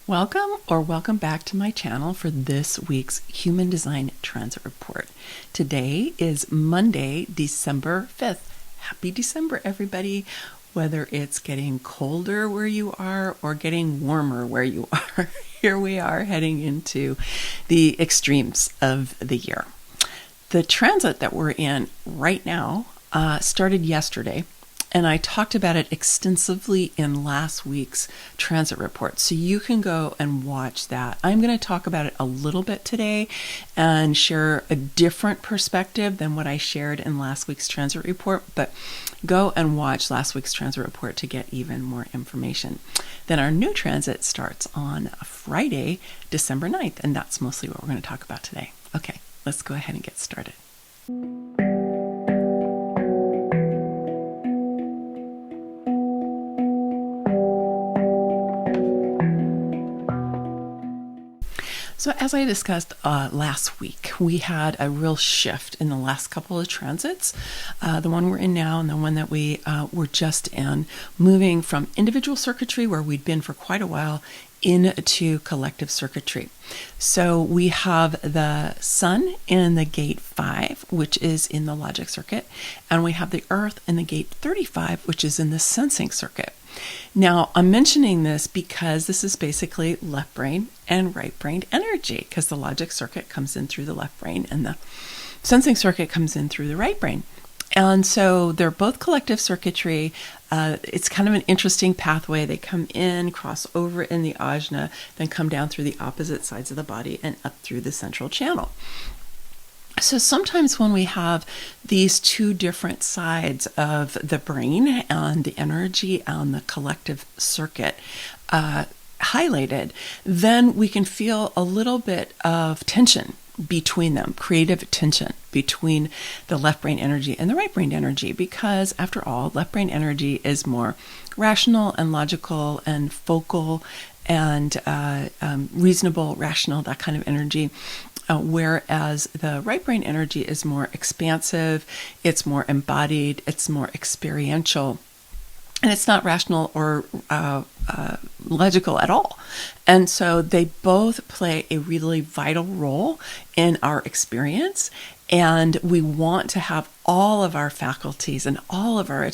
Welcome back to my channel for this week's Human Design Transit Report. Today is Monday, December 5th. Happy December, everybody. Whether it's getting colder where you are or getting warmer where you are, here we are heading into the extremes of the year. The transit that we're in right now started yesterday. And I talked about it extensively in last week's transit report. So you can go and watch that. I'm going to talk about it a little bit today and share a different perspective than what I shared in last week's transit report. But go and watch last week's transit report to get even more information. Then our new transit starts on Friday, December 9th. And that's mostly what we're going to talk about today. Okay, let's go ahead and get started. So as I discussed last week, we had a real shift in the last couple of transits, the one we're in now and the one that we were just in, moving from individual circuitry, where we'd been for quite a while, into collective circuitry. So we have the Sun in the gate 5, which is in the logic circuit, and we have the Earth in the gate 35, which is in the sensing circuit. Now, I'm mentioning this because this is basically left brain and right brain energy, because the logic circuit comes in through the left brain and the sensing circuit comes in through the right brain. And so they're both collective circuitry. It's kind of an interesting pathway. They come in, cross over in the ajna, then come down through the opposite sides of the body and up through the central channel. So sometimes when we have these two different sides of the brain and the energy and the collective circuit highlighted, then we can feel a little bit of tension between them, creative tension between the left brain energy and the right brain energy, because after all, left brain energy is more rational and logical and focal and reasonable, rational, that kind of energy. Whereas the right brain energy is more expansive, it's more embodied, it's more experiential, and it's not rational or logical at all. And so they both play a really vital role in our experience. And we want to have all of our faculties and all of our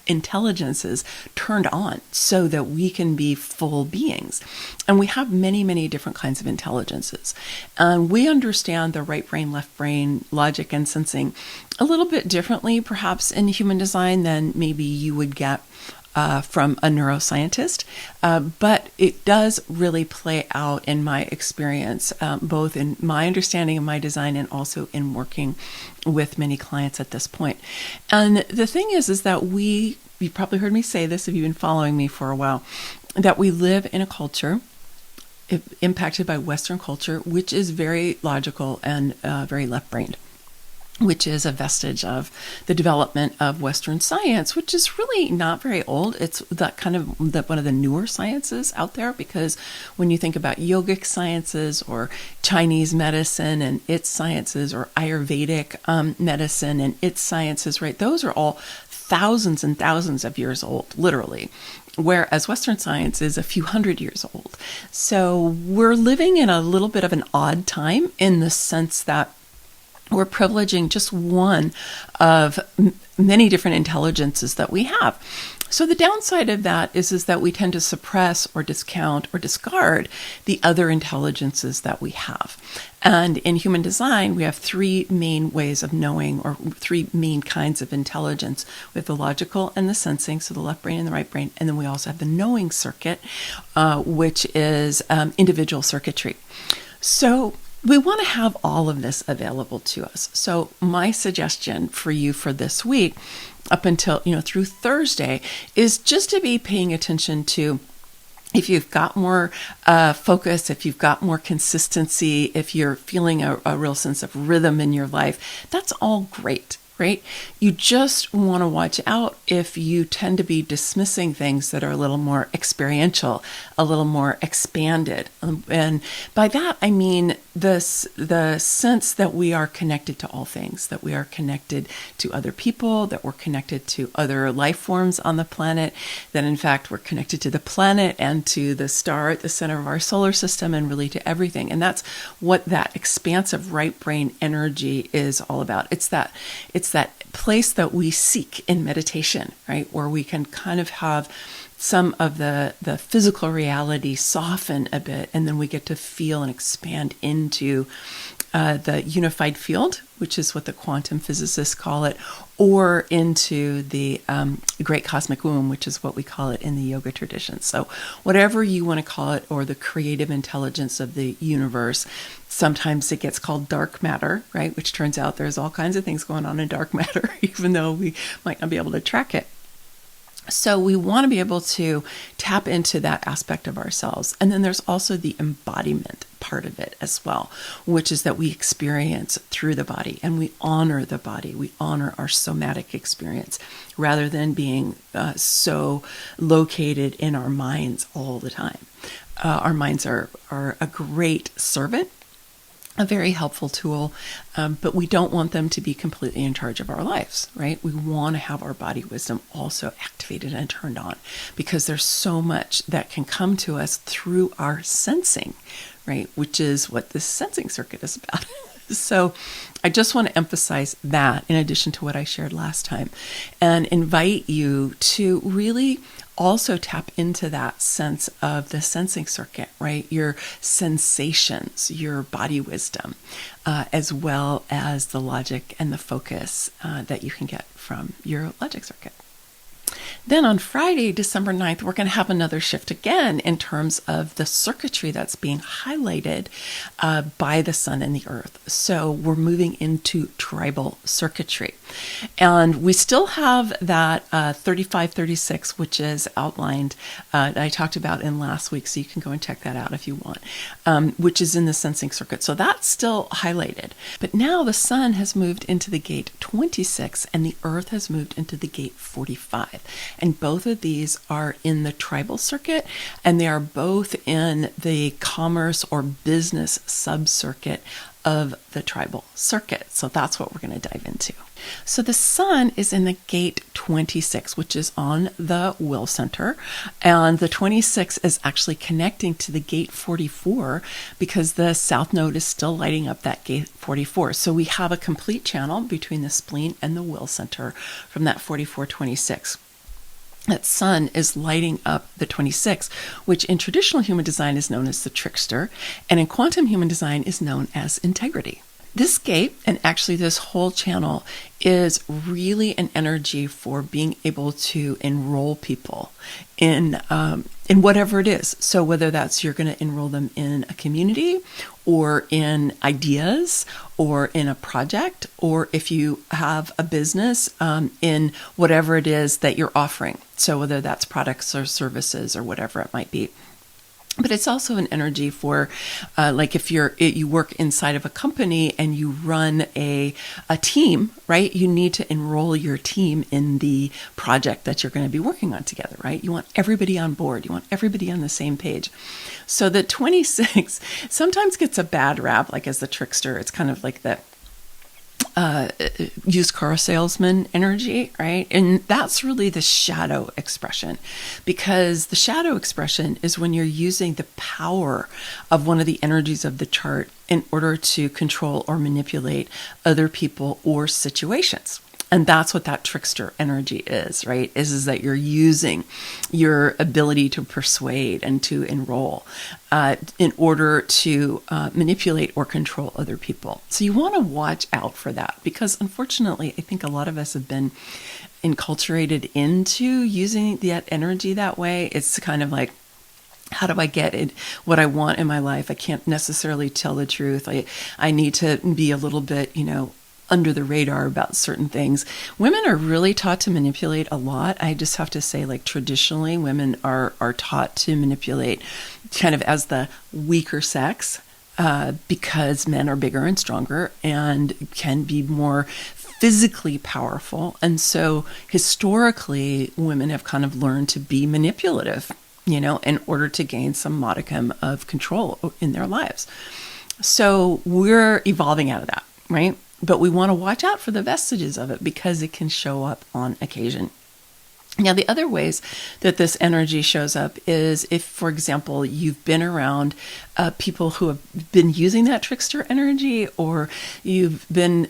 intelligences turned on so that we can be full beings. And we have many, many different kinds of intelligences. And we understand the right brain, left brain, logic, and sensing a little bit differently, perhaps in human design, than maybe you would get from a neuroscientist, but it does really play out in my experience, both in my understanding of my design and also in working with many clients at this point. And the thing is that you probably heard me say this if you've been following me for a while, that we live in a culture impacted by Western culture, which is very logical and very left-brained, which is a vestige of the development of Western science, which is really not very old. It's that kind of one of the newer sciences out there, because when you think about yogic sciences or Chinese medicine and its sciences, or Ayurvedic medicine and its sciences, right? Those are all thousands and thousands of years old, literally. Whereas Western science is a few hundred years old. So we're living in a little bit of an odd time in the sense that we're privileging just one of many different intelligences that we have. So the downside of that is that we tend to suppress or discount or discard the other intelligences that we have. And in human design, we have three main ways of knowing, or three main kinds of intelligence. We have the logical and the sensing, so the left brain and the right brain. And then we also have the knowing circuit, which is individual circuitry. So we want to have all of this available to us. So my suggestion for you for this week, up until, through Thursday, is just to be paying attention to, if you've got more focus, if you've got more consistency, if you're feeling a real sense of rhythm in your life, that's all great. right? You just want to watch out if you tend to be dismissing things that are a little more experiential, a little more expanded. And by that, I mean the sense that we are connected to all things, that we are connected to other people, that we're connected to other life forms on the planet, that in fact we're connected to the planet and to the star at the center of our solar system and really to everything. And that's what that expansive right brain energy is all about. It's that place that we seek in meditation, right? Where we can kind of have some of the physical reality soften a bit, and then we get to feel and expand into the unified field, which is what the quantum physicists call it, or into the great cosmic womb, which is what we call it in the yoga tradition. So whatever you want to call it, or the creative intelligence of the universe. Sometimes it gets called dark matter, right? Which turns out there's all kinds of things going on in dark matter, even though we might not be able to track it. So we want to be able to tap into that aspect of ourselves. And then there's also the embodiment part of it as well, which is that we experience through the body and we honor the body. We honor our somatic experience rather than being so located in our minds all the time. Our minds are a great servant, a very helpful tool, but we don't want them to be completely in charge of our lives, right? We want to have our body wisdom also activated and turned on because there's so much that can come to us through our sensing, right? Which is what this sensing circuit is about. So I just want to emphasize that in addition to what I shared last time and invite you to really also tap into that sense of the sensing circuit, right? Your sensations, your body wisdom, as well as the logic and the focus that you can get from your logic circuit. Then on Friday, December 9th, we're going to have another shift again in terms of the circuitry that's being highlighted by the sun and the earth. So we're moving into tribal circuitry. And we still have that 3536, which is outlined, that I talked about in last week, so you can go and check that out if you want, which is in the sensing circuit. So that's still highlighted. But now the sun has moved into the gate 26 and the earth has moved into the gate 45. And both of these are in the tribal circuit, and they are both in the commerce or business sub-circuit of the tribal circuit. So that's what we're going to dive into. So the sun is in the gate 26, which is on the will center, and the 26 is actually connecting to the gate 44 because the south node is still lighting up that gate 44. So we have a complete channel between the spleen and the will center from that 4426. That sun is lighting up the 26, which in traditional human design is known as the trickster, and in quantum human design is known as integrity. This gate, and actually this whole channel, is really an energy for being able to enroll people in whatever it is. So whether that's you're going to enroll them in a community or in ideas or in a project, or if you have a business, in whatever it is that you're offering. So whether that's products or services or whatever it might be. But it's also an energy for, like if you work inside of a company and you run a team, right? You need to enroll your team in the project that you're going to be working on together, right? You want everybody on board. You want everybody on the same page. So the 26 sometimes gets a bad rap, like as the trickster. It's kind of like the used car salesman energy, right? And that's really the shadow expression, because the shadow expression is when you're using the power of one of the energies of the chart in order to control or manipulate other people or situations. And that's what that trickster energy is, right? Is that you're using your ability to persuade and to enroll in order to manipulate or control other people. So you want to watch out for that, because unfortunately, I think a lot of us have been enculturated into using that energy that way. It's kind of like, how do I get it, what I want in my life? I can't necessarily tell the truth. I need to be a little bit, under the radar about certain things. Women are really taught to manipulate a lot. I just have to say, like, traditionally, women are taught to manipulate kind of as the weaker sex, because men are bigger and stronger and can be more physically powerful. And so historically, women have kind of learned to be manipulative, in order to gain some modicum of control in their lives. So we're evolving out of that, right? But we want to watch out for the vestiges of it because it can show up on occasion. Now, the other ways that this energy shows up is if, for example, you've been around people who have been using that trickster energy, or you've been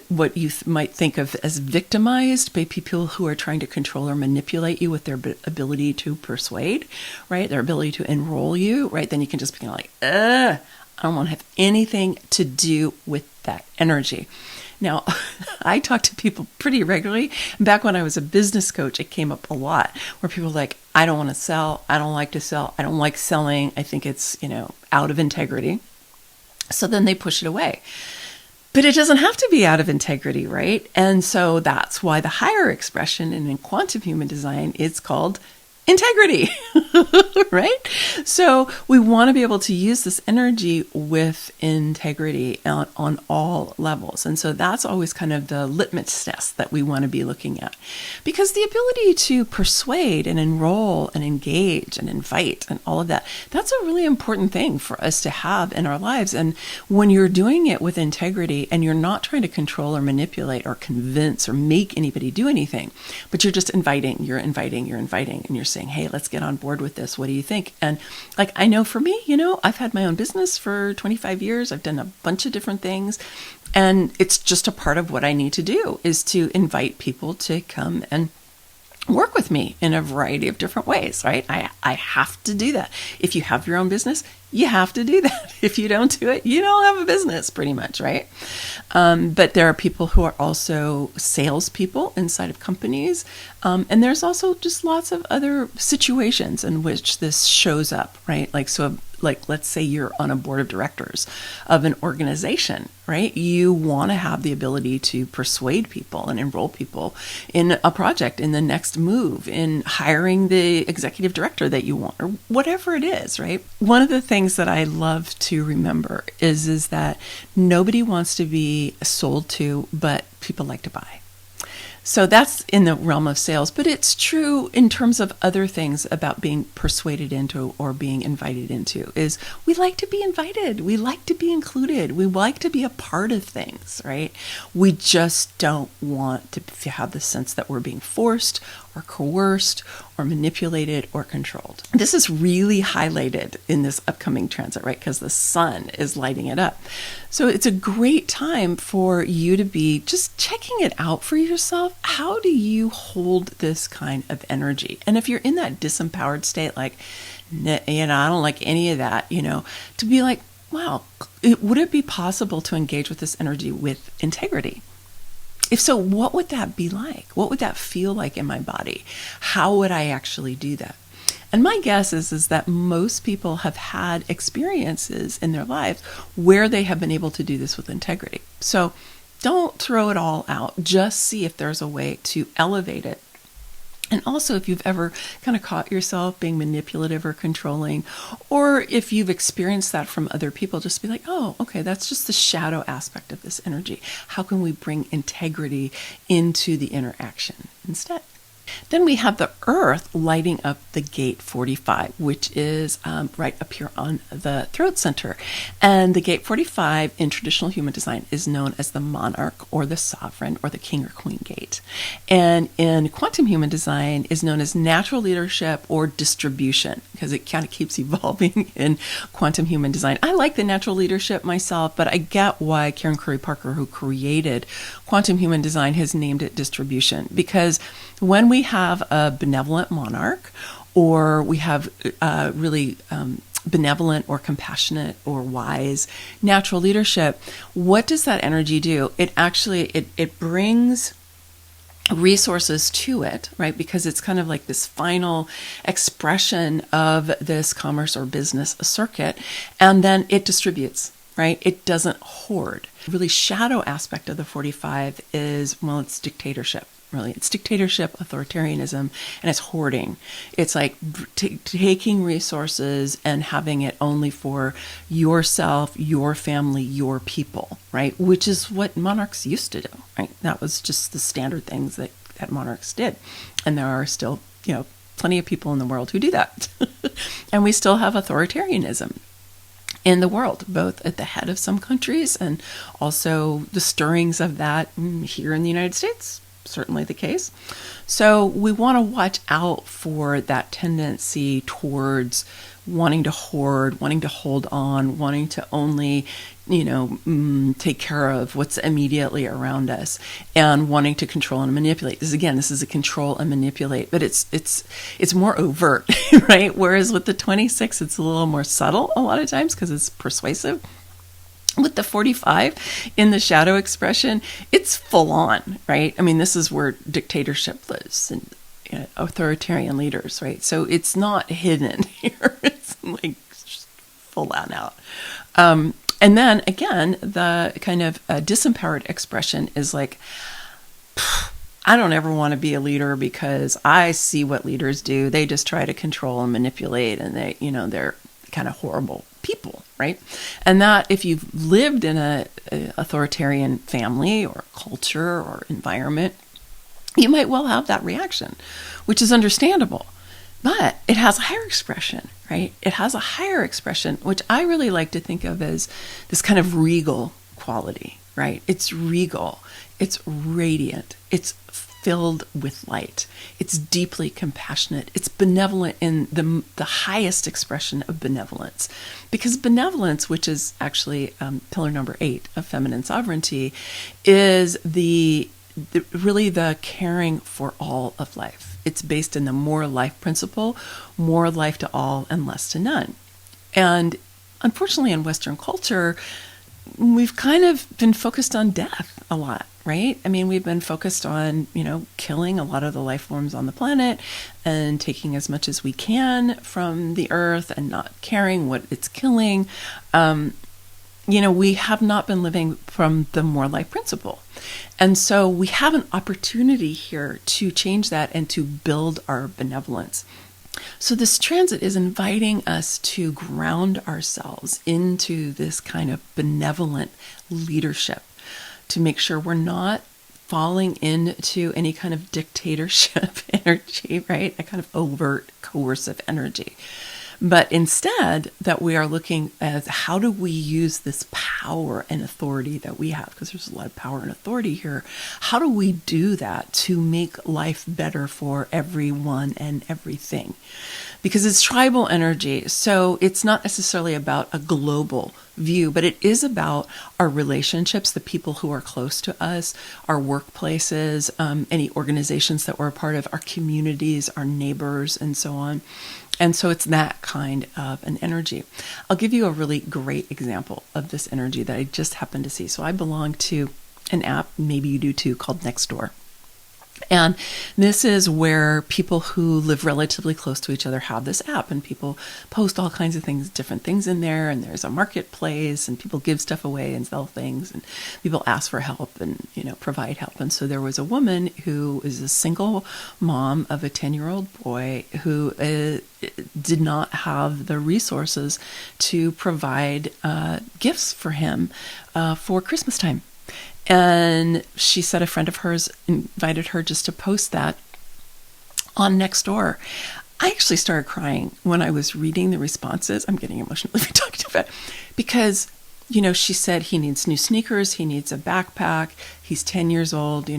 what you might think of as victimized by people who are trying to control or manipulate you with their ability to persuade, right? Their ability to enroll you, right? Then you can just be like, I don't want to have anything to do with that energy. Now, I talk to people pretty regularly. Back when I was a business coach, it came up a lot where people were like, I don't want to sell. I don't like to sell. I don't like selling. I think it's, out of integrity. So then they push it away. But it doesn't have to be out of integrity, right? And so that's why the higher expression in quantum human design is called integrity, right? So we want to be able to use this energy with integrity on all levels. And so that's always kind of the litmus test that we want to be looking at. Because the ability to persuade and enroll and engage and invite and all of that, that's a really important thing for us to have in our lives. And when you're doing it with integrity and you're not trying to control or manipulate or convince or make anybody do anything, but you're just inviting, and you're saying, hey, let's get on board with this. What do you think? And I know for me, I've had my own business for 25 years. I've done a bunch of different things. And it's just a part of what I need to do is to invite people to come and work with me in a variety of different ways, right? I have to do that. If you have your own business, you have to do that. If you don't do it, you don't have a business, pretty much, right? But there are people who are also salespeople inside of companies. And there's also just lots of other situations in which this shows up, right? Like let's say you're on a board of directors of an organization, right? You want to have the ability to persuade people and enroll people in a project, in the next move, in hiring the executive director that you want, or whatever it is, right? One of the things that I love to remember is that nobody wants to be sold to, but people like to buy. So that's in the realm of sales, but it's true in terms of other things about being persuaded into or being invited into is we like to be invited. We like to be included. We like to be a part of things, right? We just don't want to have the sense that we're being forced or coerced or manipulated or controlled. This is really highlighted in this upcoming transit, right? Because the sun is lighting it up. So it's a great time for you to be just checking it out for yourself. How do you hold this kind of energy? And if you're in that disempowered state, like, I don't like any of that, to be like, wow, would it be possible to engage with this energy with integrity? If so, what would that be like? What would that feel like in my body? How would I actually do that? And my guess is that most people have had experiences in their lives where they have been able to do this with integrity. So don't throw it all out. Just see if there's a way to elevate it. And also, if you've ever kind of caught yourself being manipulative or controlling, or if you've experienced that from other people, just be like, oh, okay, that's just the shadow aspect of this energy. How can we bring integrity into the interaction instead? Then we have the Earth lighting up the gate 45, which is right up here on the throat center. And the gate 45 in traditional human design is known as the Monarch or the Sovereign or the King or Queen gate. And in quantum human design is known as natural leadership or distribution, because it kind of keeps evolving in quantum human design. I like the natural leadership myself, but I get why Karen Curry Parker, who created quantum human design, has named it distribution, because when we have a benevolent monarch, or we have really benevolent or compassionate or wise natural leadership, what does that energy do? It actually, it brings resources to it, right? Because it's kind of like this final expression of this commerce or business circuit, and then it distributes, right? It doesn't hoard. The really shadow aspect of the 45 is, well, it's dictatorship. really. It's dictatorship, authoritarianism, and it's hoarding. It's like taking resources and having it only for yourself, your family, your people, right? Which is what monarchs used to do, right? That was just the standard things that monarchs did. And there are still, plenty of people in the world who do that. And we still have authoritarianism in the world, both at the head of some countries and also the stirrings of that here in the United States, certainly the case. So we want to watch out for that tendency towards wanting to hoard, wanting to hold on, wanting to only, take care of what's immediately around us, and wanting to control and manipulate. This is a control and manipulate, but it's more overt, right? Whereas with the 26, it's a little more subtle a lot of times because it's persuasive. With the 45 in the shadow expression, it's full on, right? I mean, this is where dictatorship lives and authoritarian leaders, right? So it's not hidden here. It's like just full on out. And then again, the kind of disempowered expression is like, I don't ever want to be a leader because I see what leaders do. They just try to control and manipulate, and they're kind of horrible people, right? And that if you've lived in a authoritarian family or culture or environment, you might well have that reaction, which is understandable. But it has a higher expression, right? It has a higher expression, which I really like to think of as this kind of regal quality, right? It's regal, it's radiant, it's filled with light, it's deeply compassionate, it's benevolent in the highest expression of benevolence. Because benevolence, which is actually pillar number 8 of feminine sovereignty, is really the caring for all of life. It's based in the more life principle, more life to all and less to none. And unfortunately in Western culture, we've kind of been focused on death a lot, right? I mean, we've been focused on, killing a lot of the life forms on the planet and taking as much as we can from the earth and not caring what it's killing. We have not been living from the more life principle. And so we have an opportunity here to change that and to build our benevolence. So this transit is inviting us to ground ourselves into this kind of benevolent leadership, to make sure we're not falling into any kind of dictatorship energy, right? A kind of overt, coercive energy. But instead, that we are looking at how do we use this power and authority that we have, because there's a lot of power and authority here. How do we do that to make life better for everyone and everything? Because it's tribal energy, so it's not necessarily about a global view, but it is about our relationships, the people who are close to us, our workplaces, any organizations that we're a part of, our communities, our neighbors, and so on. And so it's that kind of an energy. I'll give you a really great example of this energy that I just happened to see. So I belong to an app, maybe you do too, called Nextdoor. And this is where people who live relatively close to each other have this app, and people post all kinds of things, different things in there, and there's a marketplace, and people give stuff away and sell things, and people ask for help and, provide help. And so there was a woman who is a single mom of a 10-year-old boy who did not have the resources to provide gifts for him for Christmas time. And she said a friend of hers invited her just to post that on Nextdoor. I actually started crying when I was reading the responses. I'm getting emotional if we talked about it. Because, she said he needs new sneakers, he needs a backpack, he's 10 years old,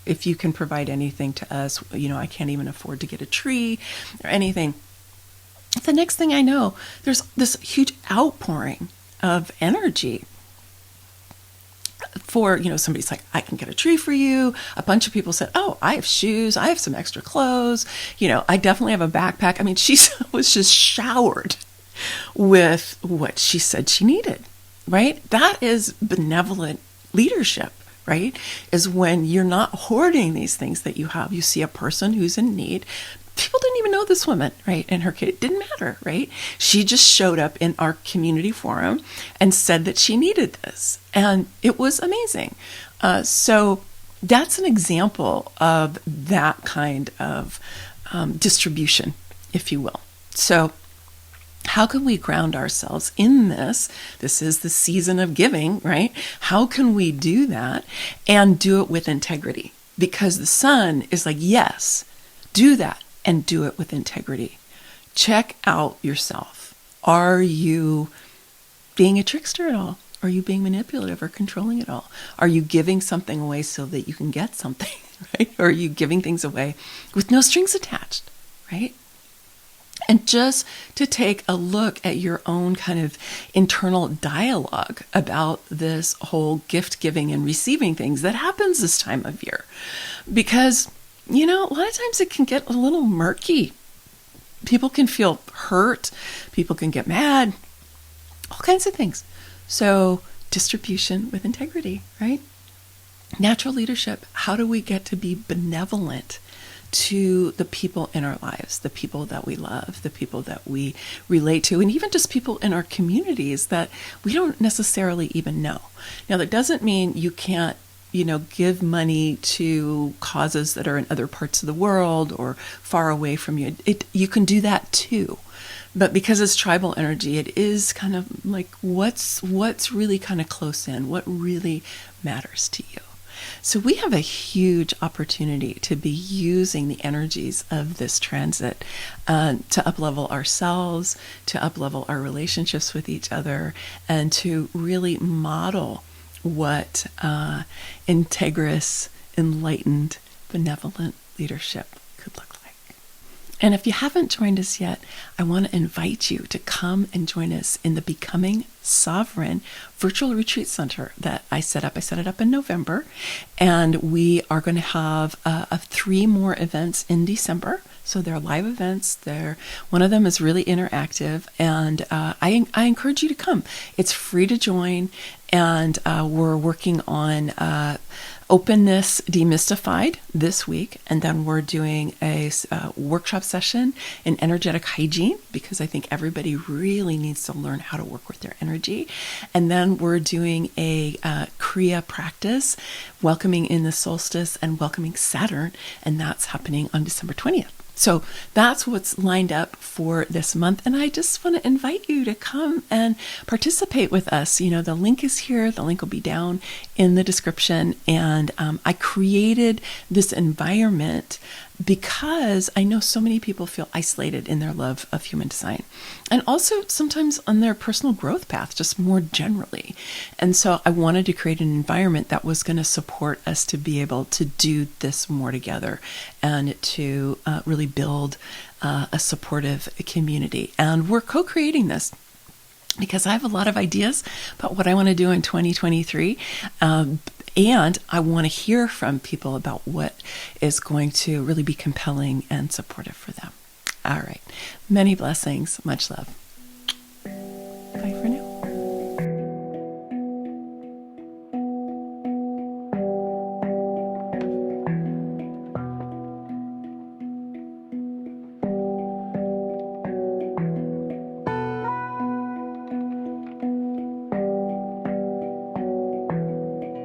if you can provide anything to us, I can't even afford to get a tree or anything. The next thing I know, there's this huge outpouring of energy for, somebody's like, I can get a tree for you. A bunch of people said, oh, I have shoes. I have some extra clothes. I definitely have a backpack. I mean, she was just showered with what she said she needed, right? That is benevolent leadership, right? Is when you're not hoarding these things that you have. You see a person who's in need. People didn't even know this woman, right? In her case, it didn't matter, right? She just showed up in our community forum and said that she needed this. And it was amazing. So that's an example of that kind of distribution, if you will. So how can we ground ourselves in this? This is the season of giving, right? How can we do that and do it with integrity? Because the sun is like, yes, do that and do it with integrity. Check out yourself. Are you being a trickster at all? Are you being manipulative or controlling it all? Are you giving something away so that you can get something, right? Or are you giving things away with no strings attached, right? And just to take a look at your own kind of internal dialogue about this whole gift giving and receiving things that happens this time of year. Because, a lot of times it can get a little murky. People can feel hurt. People can get mad. All kinds of things. So distribution with integrity, right? Natural leadership. How do we get to be benevolent to the people in our lives, the people that we love, the people that we relate to, and even just people in our communities that we don't necessarily even know? Now, that doesn't mean you can't, give money to causes that are in other parts of the world or far away from you. You can do that too. But because it's tribal energy, it is kind of like what's really kind of close in, what really matters to you. So we have a huge opportunity to be using the energies of this transit to uplevel ourselves, to uplevel our relationships with each other, and to really model what integrous, enlightened, benevolent leadership could look like. And if you haven't joined us yet, I want to invite you to come and join us in the Becoming Sovereign virtual retreat center that I set up. I set it up in November, and we are going to have 3 more events in December. So they're live events. One of them is really interactive, and I encourage you to come. It's free to join, and we're working on Openness Demystified this week, and then we're doing a workshop session in energetic hygiene, because I think everybody really needs to learn how to work with their energy. And then we're doing a Kriya practice, welcoming in the solstice and welcoming Saturn, and that's happening on December 20th. So that's what's lined up for this month. And I just want to invite you to come and participate with us. The link is here. The link will be down in the description. And I created this environment because I know so many people feel isolated in their love of human design, and also sometimes on their personal growth path, just more generally. And so I wanted to create an environment that was going to support us to be able to do this more together and to really build a supportive community. And we're co-creating this because I have a lot of ideas about what I want to do in 2023. And I want to hear from people about what is going to really be compelling and supportive for them. All right. Many blessings. Much love. Bye for now.